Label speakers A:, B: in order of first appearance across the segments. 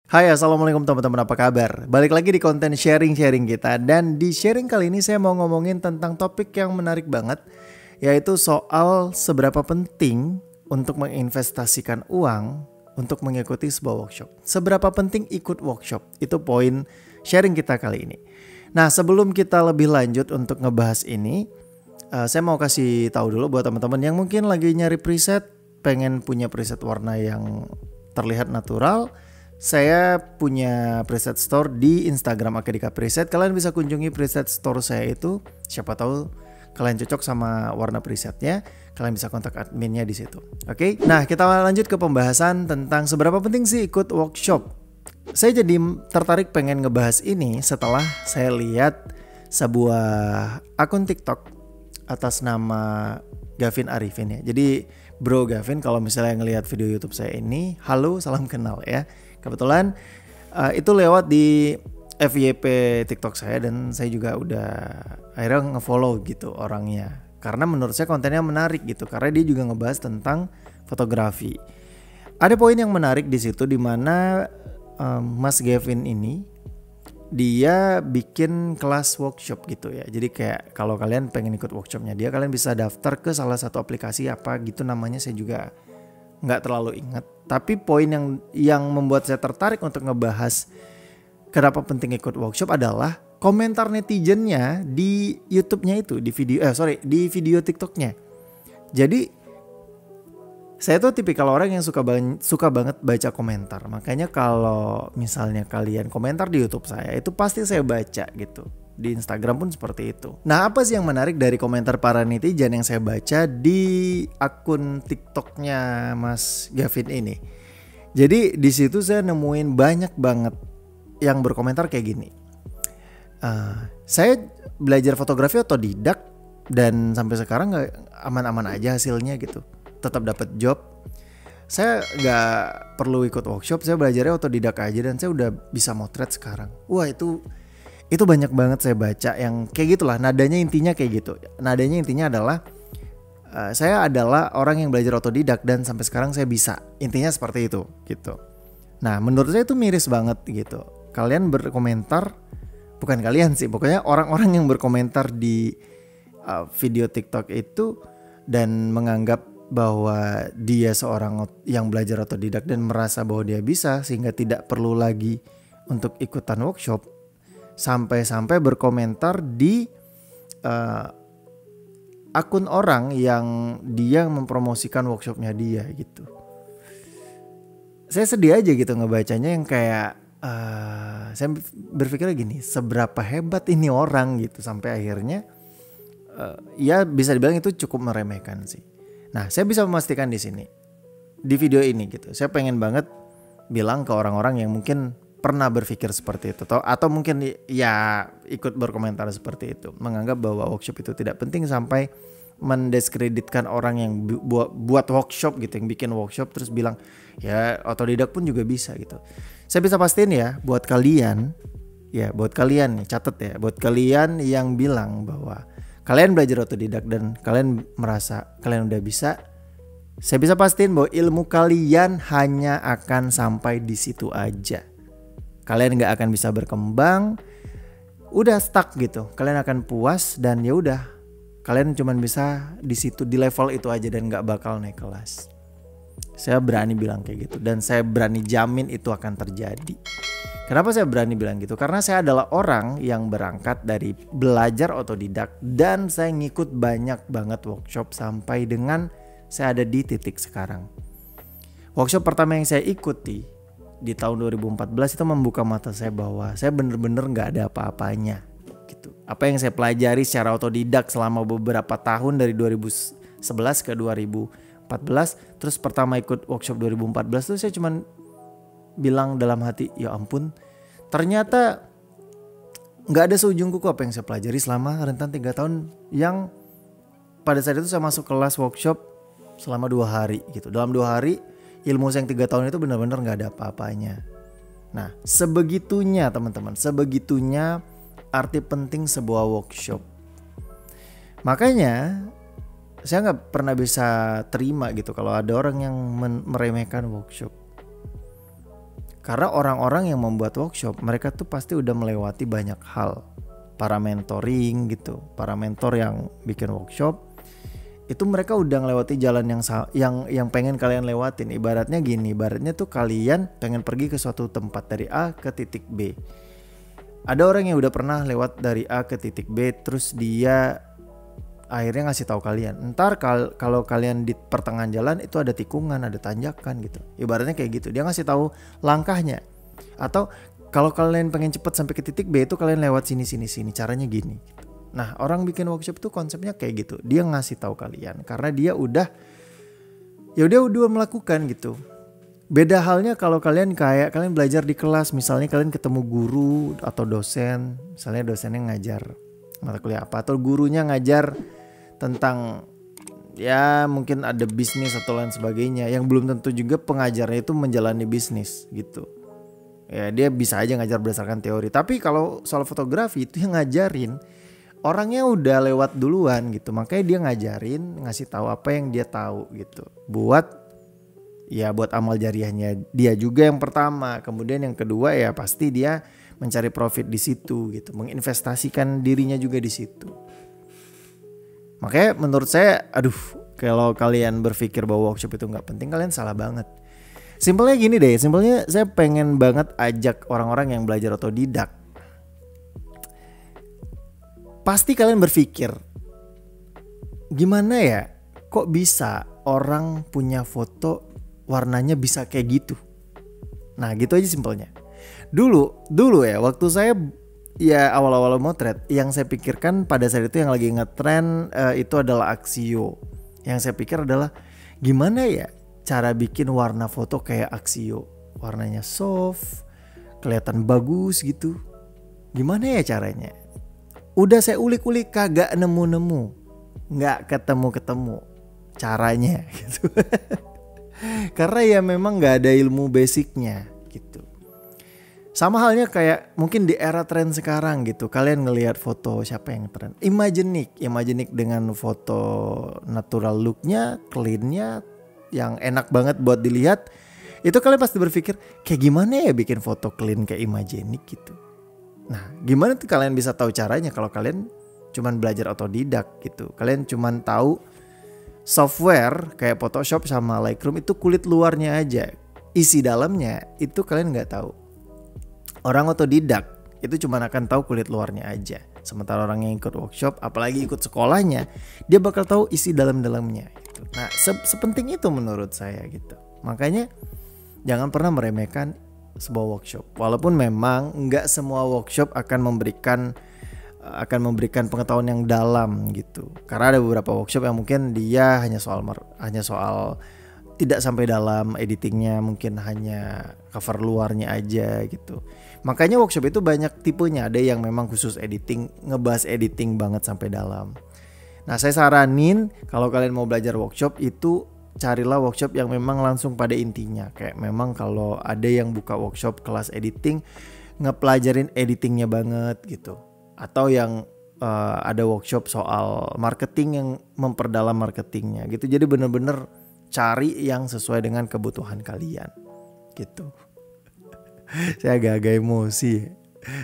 A: Hai, assalamualaikum teman-teman, apa kabar? Balik lagi di konten sharing-sharing kita. Dan di sharing kali ini saya mau ngomongin tentang topik yang menarik banget, yaitu soal seberapa penting untuk menginvestasikan uang untuk mengikuti sebuah workshop. Seberapa penting ikut workshop, itu poin sharing kita kali ini. Nah, sebelum kita lebih lanjut untuk ngebahas ini, saya mau kasih tahu dulu buat teman-teman yang mungkin lagi nyari preset, pengen punya preset warna yang terlihat natural. Saya punya preset store di Instagram Akadika Preset. Kalian bisa kunjungi preset store saya itu. Siapa tahu kalian cocok sama warna presetnya. Kalian bisa kontak adminnya di situ. Oke. Nah, kita lanjut ke pembahasan tentang seberapa penting sih ikut workshop. Saya jadi tertarik pengen ngebahas ini setelah saya lihat sebuah akun TikTok atas nama Gavin Arifin ya. Jadi Bro Gavin, kalau misalnya ngelihat video YouTube saya ini, halo, salam kenal ya. Kebetulan itu lewat di FYP TikTok saya dan saya juga udah akhirnya ngefollow gitu orangnya. Karena menurut saya kontennya menarik gitu, karena dia juga ngebahas tentang fotografi. Ada poin yang menarik di situ di mana Mas Gavin ini dia bikin kelas workshop gitu ya. Jadi kayak kalau kalian pengen ikut workshopnya dia, kalian bisa daftar ke salah satu aplikasi apa gitu namanya, saya juga nggak terlalu ingat. Tapi poin yang membuat saya tertarik untuk ngebahas kenapa penting ikut workshop adalah komentar netizennya di YouTube-nya itu, di video TikTok-nya. Jadi saya tuh tipikal orang yang suka banget baca komentar. Makanya kalau misalnya kalian komentar di YouTube saya, itu pasti saya baca gitu. Di Instagram pun seperti itu. Nah, apa sih yang menarik dari komentar para netizen yang saya baca di akun TikToknya Mas Gavin ini? Jadi di situ saya nemuin banyak banget yang berkomentar kayak gini. Saya belajar fotografi otodidak dan sampai sekarang aman-aman aja hasilnya gitu. Tetap dapat job. Saya nggak perlu ikut workshop, saya belajarnya otodidak aja dan saya udah bisa motret sekarang. Wah, itu banyak banget saya baca yang kayak gitulah, nadanya intinya kayak gitu. Nadanya intinya adalah saya adalah orang yang belajar otodidak dan sampai sekarang saya bisa. Intinya seperti itu gitu. Nah, menurut saya itu miris banget gitu. Kalian berkomentar, bukan kalian sih, pokoknya orang-orang yang berkomentar di video TikTok itu dan menganggap bahwa dia seorang yang belajar otodidak dan merasa bahwa dia bisa sehingga tidak perlu lagi untuk ikutan workshop. Sampai-sampai berkomentar di akun orang yang dia mempromosikan workshopnya dia gitu. Saya sedih aja gitu ngebacanya, yang kayak saya berpikir gini, seberapa hebat ini orang gitu sampai akhirnya ya bisa dibilang itu cukup meremehkan sih. Nah, saya bisa memastikan di sini di video ini gitu. Saya pengen banget bilang ke orang-orang yang mungkin pernah berpikir seperti itu atau mungkin ya ikut berkomentar seperti itu, menganggap bahwa workshop itu tidak penting sampai mendiskreditkan orang yang buat workshop gitu, yang bikin workshop terus bilang ya otodidak pun juga bisa gitu. Saya bisa pastiin ya buat kalian nih, catat ya, buat kalian yang bilang bahwa kalian belajar otodidak dan kalian merasa kalian udah bisa, saya bisa pastiin bahwa ilmu kalian hanya akan sampai di situ aja. Kalian gak akan bisa berkembang, udah stuck gitu. Kalian akan puas dan ya udah, kalian cuman bisa di situ, di level itu aja dan gak bakal naik kelas. Saya berani bilang kayak gitu dan saya berani jamin itu akan terjadi. Kenapa saya berani bilang gitu? Karena saya adalah orang yang berangkat dari belajar otodidak dan saya ngikut banyak banget workshop sampai dengan saya ada di titik sekarang. Workshop pertama yang saya ikuti di tahun 2014 itu membuka mata saya bahwa saya bener-bener gak ada apa-apanya gitu. Apa yang saya pelajari secara otodidak selama beberapa tahun dari 2011 ke 2014, terus pertama ikut workshop 2014 tuh saya cuman bilang dalam hati, ya ampun, ternyata gak ada seujung kuku apa yang saya pelajari selama rentan 3 tahun, yang pada saat itu saya masuk kelas workshop selama 2 hari gitu. Dalam 2 hari ilmu saya yang 3 tahun itu benar-benar gak ada apa-apanya. Nah, sebegitunya teman-teman, sebegitunya arti penting sebuah workshop. Makanya saya gak pernah bisa terima gitu kalau ada orang yang meremehkan workshop. Karena orang-orang yang membuat workshop, mereka tuh pasti udah melewati banyak hal. Para mentoring gitu, para mentor yang bikin workshop, itu mereka udah ngelewati jalan yang pengen kalian lewatin. Ibaratnya gini, ibaratnya tuh kalian pengen pergi ke suatu tempat dari A ke titik B. Ada orang yang udah pernah lewat dari A ke titik B, terus dia akhirnya ngasih tahu kalian. Ntar kalau kalian di pertengahan jalan itu ada tikungan, ada tanjakan gitu. Ibaratnya kayak gitu. Dia ngasih tahu langkahnya. Atau kalau kalian pengen cepet sampai ke titik B itu kalian lewat sini, caranya gini gitu. Nah, orang bikin workshop tuh konsepnya kayak gitu. Dia ngasih tahu kalian karena dia udah melakukan gitu. Beda halnya kalau kalian belajar di kelas, misalnya kalian ketemu guru atau dosen, misalnya dosennya ngajar mata kuliah apa, atau gurunya ngajar tentang ya mungkin ada bisnis atau lain sebagainya, yang belum tentu juga pengajarnya itu menjalani bisnis gitu. Ya dia bisa aja ngajar berdasarkan teori, tapi kalau soal fotografi itu yang ngajarin orangnya udah lewat duluan gitu, makanya dia ngajarin, ngasih tahu apa yang dia tahu gitu, buat amal jariahnya dia juga yang pertama. Kemudian yang kedua ya pasti dia mencari profit di situ gitu, menginvestasikan dirinya juga di situ. Makanya menurut saya, kalau kalian berpikir bahwa workshop itu nggak penting, kalian salah banget. Simpelnya gini deh, saya pengen banget ajak orang-orang yang belajar otodidak. Pasti kalian berpikir, gimana ya, kok bisa orang punya foto warnanya bisa kayak gitu? Nah gitu aja simpelnya. Dulu ya, waktu saya ya awal-awal motret, yang saya pikirkan pada saat itu yang lagi ngetren itu adalah Axio. Yang saya pikir adalah gimana ya cara bikin warna foto kayak Axio, warnanya soft, kelihatan bagus gitu. Gimana ya caranya? Udah saya ulik-ulik kagak nemu-nemu, nggak ketemu caranya gitu. Karena ya memang nggak ada ilmu basicnya gitu. Sama halnya kayak mungkin di era tren sekarang gitu, kalian ngelihat foto siapa yang tren, Imaginik dengan foto natural looknya, cleannya, yang enak banget buat dilihat. Itu kalian pasti berpikir kayak gimana ya bikin foto clean kayak Imaginik gitu. Nah gimana tuh kalian bisa tahu caranya kalau kalian cuman belajar otodidak gitu. Kalian cuman tahu software kayak Photoshop sama Lightroom itu kulit luarnya aja, isi dalamnya itu kalian nggak tahu. Orang otodidak itu cuma akan tahu kulit luarnya aja. Sementara orang yang ikut workshop, apalagi ikut sekolahnya, dia bakal tahu isi dalam-dalamnya gitu. Nah sepenting itu menurut saya gitu. Makanya jangan pernah meremehkan sebuah workshop. Walaupun memang nggak semua workshop akan memberikan pengetahuan yang dalam gitu. Karena ada beberapa workshop yang mungkin dia hanya soal tidak sampai dalam editingnya, mungkin hanya cover luarnya aja gitu. Makanya workshop itu banyak tipenya. Ada yang memang khusus editing, ngebahas editing banget sampai dalam. Nah saya saranin kalau kalian mau belajar workshop itu carilah workshop yang memang langsung pada intinya. Kayak memang kalau ada yang buka workshop kelas editing, ngepelajarin editingnya banget gitu. Atau yang ada workshop soal marketing yang memperdalam marketingnya gitu. Jadi bener-bener cari yang sesuai dengan kebutuhan kalian gitu. Saya agak-agak emosi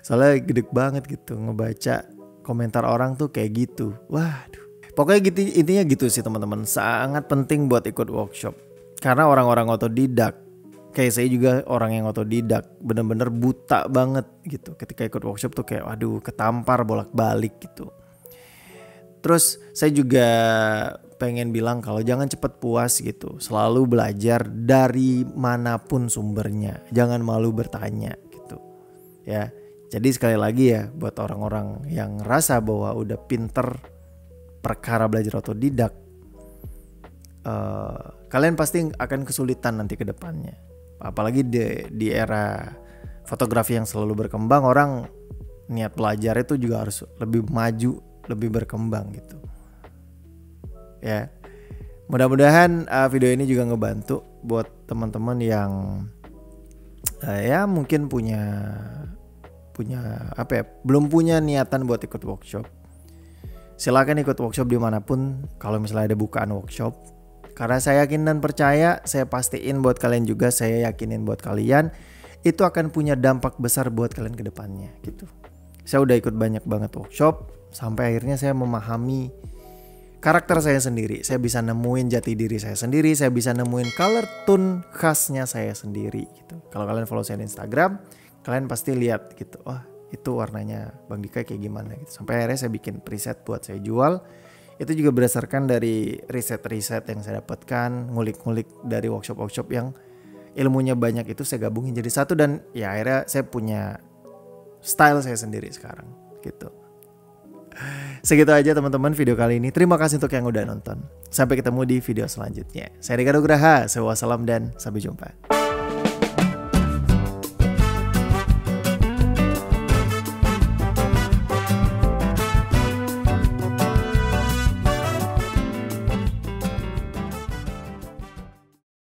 A: soalnya gede banget gitu ngebaca komentar orang tuh kayak gitu. Waduh, pokoknya gitu, intinya gitu sih teman-teman. Sangat penting buat ikut workshop karena orang-orang otodidak, kayak saya juga orang yang otodidak, bener-bener buta banget gitu. Ketika ikut workshop tuh kayak waduh ketampar bolak-balik gitu. Terus saya juga pengen bilang kalau jangan cepat puas gitu. Selalu belajar dari manapun sumbernya. Jangan malu bertanya gitu. Ya. Jadi sekali lagi ya buat orang-orang yang rasa bahwa udah pinter perkara belajar otodidak, kalian pasti akan kesulitan nanti ke depannya. Apalagi di era fotografi yang selalu berkembang, orang niat belajar itu juga harus lebih maju, lebih berkembang gitu. Ya, mudah-mudahan video ini juga ngebantu buat teman-teman yang ya mungkin belum punya niatan buat ikut workshop. Silakan ikut workshop dimanapun kalau misalnya ada bukaan workshop. Karena saya yakin dan percaya, saya pastiin buat kalian juga, saya yakinin buat kalian, itu akan punya dampak besar buat kalian ke depannya gitu. Saya udah ikut banyak banget workshop sampai akhirnya saya memahami karakter saya sendiri. Saya bisa nemuin jati diri saya sendiri, saya bisa nemuin color tone khasnya saya sendiri gitu. Kalau kalian follow saya di Instagram, kalian pasti lihat gitu. Wah, itu warnanya Bang Dika kayak gimana gitu. Sampai akhirnya saya bikin preset buat saya jual. Itu juga berdasarkan dari riset-riset yang saya dapatkan, ngulik-ngulik dari workshop-workshop yang ilmunya banyak itu saya gabungin jadi satu, dan ya akhirnya saya punya style saya sendiri sekarang gitu. Segitu aja teman-teman video kali ini. Terima kasih untuk yang udah nonton. Sampai ketemu di video selanjutnya. Saya Dika Nugraha, wassalam dan sampai jumpa.